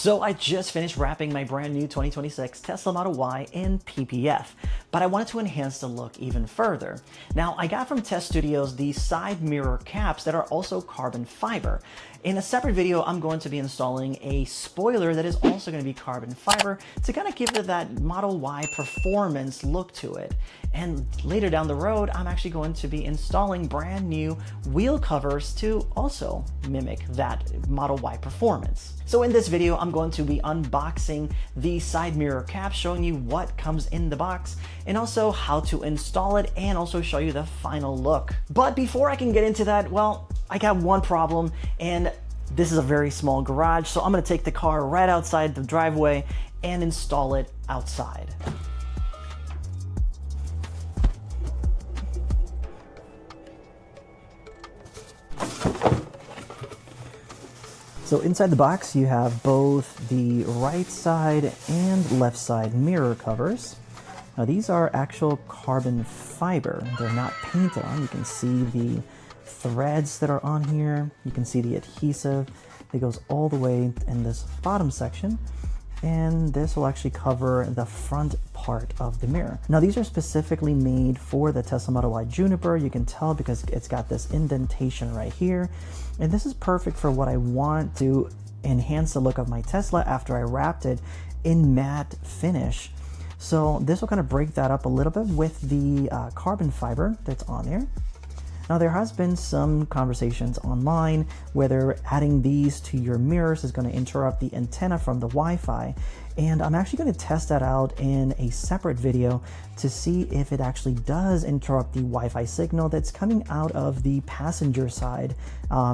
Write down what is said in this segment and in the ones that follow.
So I just finished wrapping my brand new 2026 Tesla Model Y in PPF, but I wanted to enhance the look even further. Now, I got from Tesstudio these side mirror caps that are also carbon fiber. In a separate video, I'm going to be installing a spoiler that is also going to be carbon fiber to kind of give it that Model Y performance look to it. And later down the road, I'm actually going to be installing brand new wheel covers to also mimic that Model Y performance. So in this video, I'm going to be unboxing the side mirror cap, showing you what comes in the box and also how to install it and also show you the final look. But before I can get into that, well, I got one problem, and this is a very small garage, so I'm gonna take the car right outside the driveway and install it outside. So inside the box, you have both the right side and left side mirror covers. Now these are actual carbon fiber. They're not painted on. You can see the threads that are on here. You can see the adhesive that goes all the way in this bottom section. And this will actually cover the front part of the mirror. Now these are specifically made for the Tesla Model Y Juniper. You can tell because it's got this indentation right here. And this is perfect for what I want to enhance the look of my Tesla after I wrapped it in matte finish. So this will kind of break that up a little bit with the carbon fiber that's on there. Now there has been some conversations online whether adding these to your mirrors is going to interrupt the antenna from the Wi-Fi, and I'm actually going to test that out in a separate video to see if it actually does interrupt the Wi-Fi signal that's coming out of the passenger side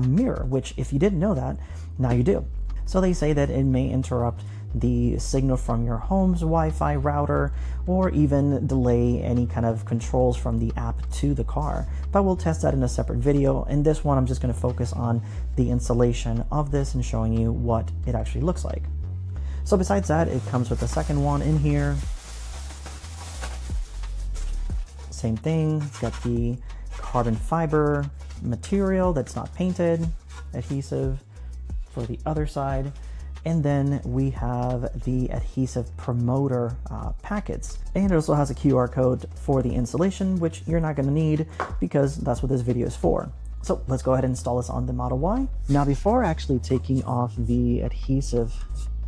mirror, which if you didn't know that, now you do. So they say that it may interrupt the signal from your home's Wi-Fi router or even delay any kind of controls from the app to the car. But we'll test that in a separate video. In this one, I'm just going to focus on the installation of this and showing you what it actually looks like. So besides that, it comes with the second one in here. Same thing, it's got the carbon fiber material that's not painted, adhesive for the other side. And then we have the adhesive promoter packets. And it also has a QR code for the installation, which you're not gonna need because that's what this video is for. So let's go ahead and install this on the Model Y. Now, before actually taking off the adhesive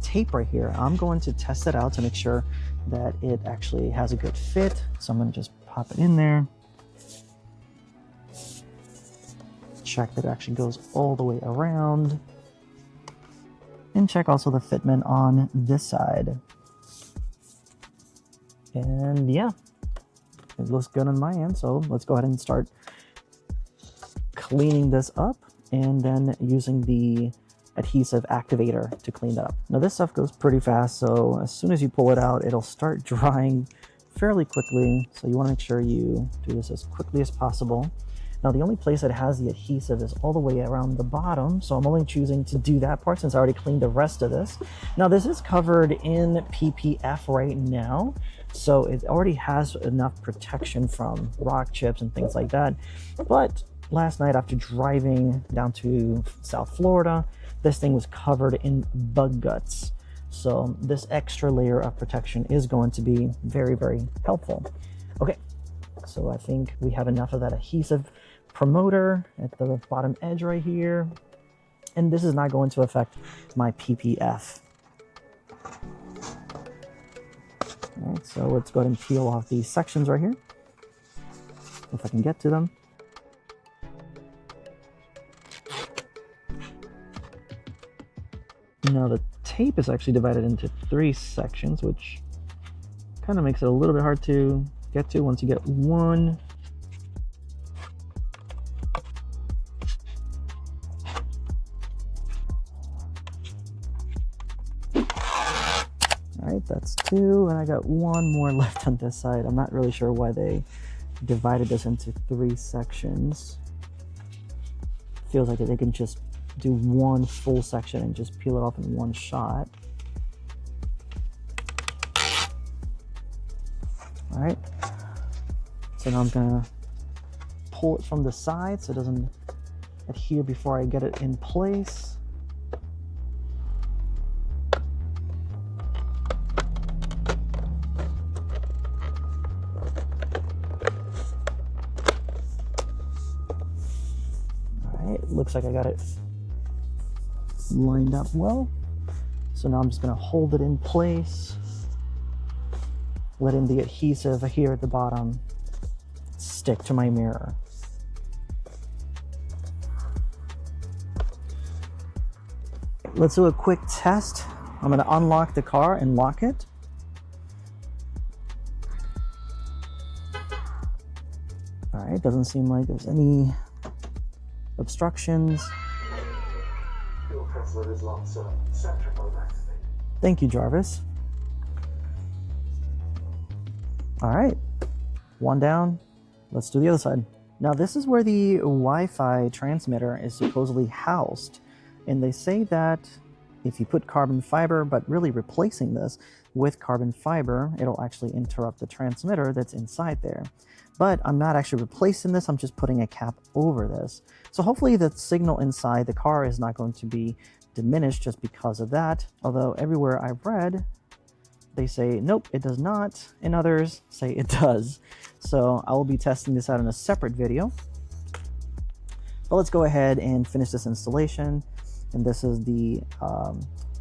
tape right here, I'm going to test it out to make sure that it actually has a good fit. So I'm gonna just pop it in there. Check that it actually goes all the way around. And check also the fitment on this side. And yeah, it looks good on my end. So let's go ahead and start cleaning this up and then using the adhesive activator to clean that up. Now this stuff goes pretty fast, so as soon as you pull it out, it'll start drying fairly quickly. So you want to make sure you do this as quickly as possible. Now the only place that has the adhesive is all the way around the bottom, so I'm only choosing to do that part since I already cleaned the rest of this. Now this is covered in PPF right now, so it already has enough protection from rock chips and things like that. But last night after driving down to South Florida, this thing was covered in bug guts. So this extra layer of protection is going to be very, very helpful. Okay, so I think we have enough of that adhesive promoter at the bottom edge right here, and this is not going to affect my PPF. All right, so let's go ahead and peel off these sections right here, if I can get to them. Now the tape is actually divided into 3 sections, which kind of makes it a little bit hard to get to once you get one. All right, that's 2, and I got 1 more left on this side. I'm not really sure why they divided this into 3 sections. Feels like they can just do 1 full section and just peel it off in 1 shot. All right, so now I'm gonna pull it from the side so it doesn't adhere before I get it in place. looks like I got it lined up well. So now I'm just going to hold it in place, letting the adhesive here at the bottom stick to my mirror. Let's do a quick test. I'm going to unlock the car and lock it. All right, doesn't seem like there's any obstructions. Thank you, Jarvis. All right, one down. Let's do the other side. Now this is where the Wi-Fi transmitter is supposedly housed. And they say that if you put carbon fiber, but really replacing this with carbon fiber, it'll actually interrupt the transmitter that's inside there. But I'm not actually replacing this, I'm just putting a cap over this. So hopefully the signal inside the car is not going to be diminished just because of that. Although everywhere I've read, they say, nope, it does not, and others say it does. So I will be testing this out in a separate video. But let's go ahead and finish this installation. And this is the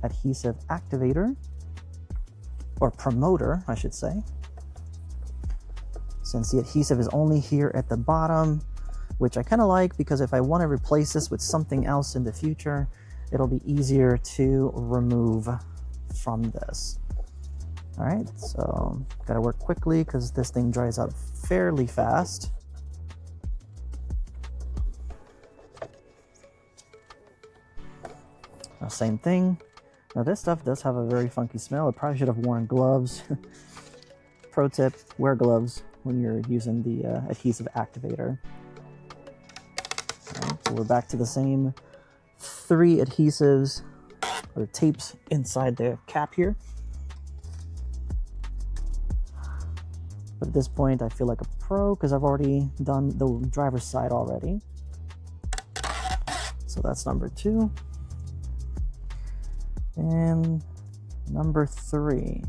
adhesive activator, or promoter, I should say. Since the adhesive is only here at the bottom, which I kind of like, because if I want to replace this with something else in the future, it'll be easier to remove from this. All right, so gotta work quickly because this thing dries up fairly fast. Now, same thing. Now this stuff does have a very funky smell. I probably should have worn gloves. Pro tip, wear gloves when you're using the adhesive activator. All right, so we're back to the same 3 adhesives or tapes inside the cap here. But at this point, I feel like a pro because I've already done the driver's side already. So that's number 2. And number 3.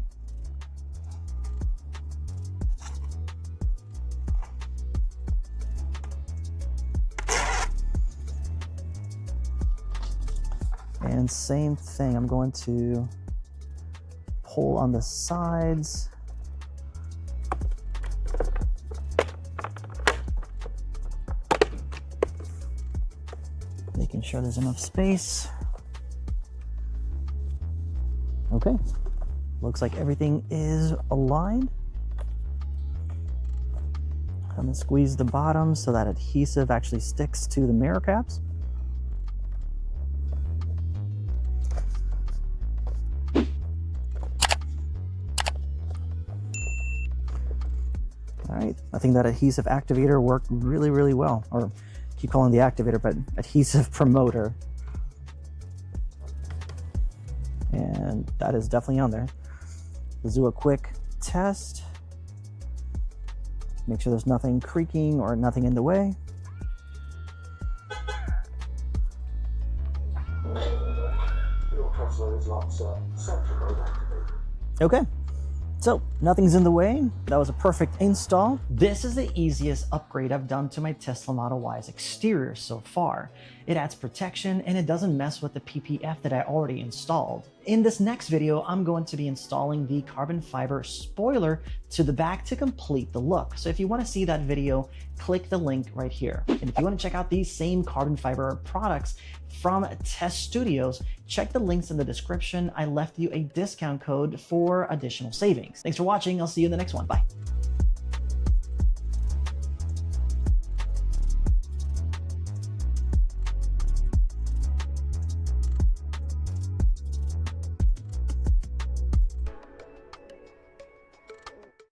And same thing, I'm going to pull on the sides. Making sure there's enough space. Okay, looks like everything is aligned. I'm gonna squeeze the bottom so that adhesive actually sticks to the mirror caps. All right, I think that adhesive activator worked really, really well. Or I keep calling it the activator, but adhesive promoter. And that is definitely on there. Let's do a quick test. Make sure there's nothing creaking or nothing in the way. Your Tesla is locked, sir. Central mode activated. Okay. So, nothing's in the way. That was a perfect install. This is the easiest upgrade I've done to my Tesla Model Y's exterior so far. It adds protection and it doesn't mess with the PPF that I already installed. In this next video, I'm going to be installing the carbon fiber spoiler to the back to complete the look. So if you want to see that video, click the link right here. And if you want to check out these same carbon fiber products from Tesstudio, check the links in the description. I left you a discount code for additional savings. Thanks for watching. I'll see you in the next one. Bye.